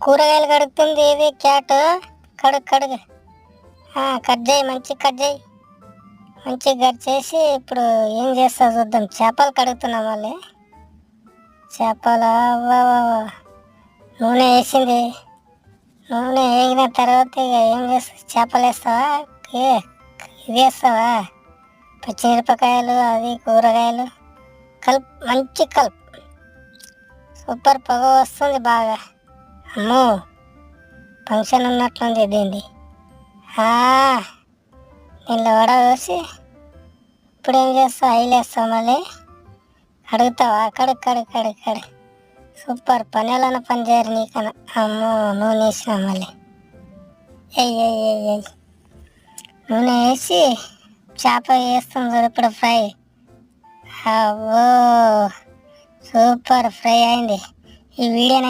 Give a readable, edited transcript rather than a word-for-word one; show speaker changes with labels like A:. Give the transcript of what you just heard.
A: కూరగాయలు కడుగుతుంది ఇది క్యాట్. కడుగు కడుగు. కట్ చేయి, మంచి కట్ చేయి. మంచిగా కట్ చేసి ఇప్పుడు ఏం చేస్తా చూద్దాం. చేపలు కడుగుతున్నాం మళ్ళీ. చేపల నూనె వేసింది. నూనె వేగిన తర్వాత ఇక ఏం చేస్తావు? చేపలు వేస్తావా? ఇది వేస్తావా? పచ్చిమిరపకాయలు, అది కూరగాయలు కలుపు, మంచి కలుపు. సూపర్, పొగ వస్తుంది బాగా. అమ్మో, ఫంక్షన్ ఉన్నట్లుంది దీన్ని. దీనిలో వడ వేసి ఇప్పుడు ఏం చేస్తావు? ఆయిల్ వేస్తావు మళ్ళీ. కడుగుతావా? కడుగు కడుగు కడుగు కడుగు. సూపర్, పని పని చేయరు నీకన్నా. అమ్మో, నూనె వేసినా మళ్ళీ. ఎయ్ నూనె వేసి చేప వేస్తుంది ఇప్పుడు ఫ్రై. అవ్వో, సూపర్ ఫ్రై అయింది. ఈ వీడియో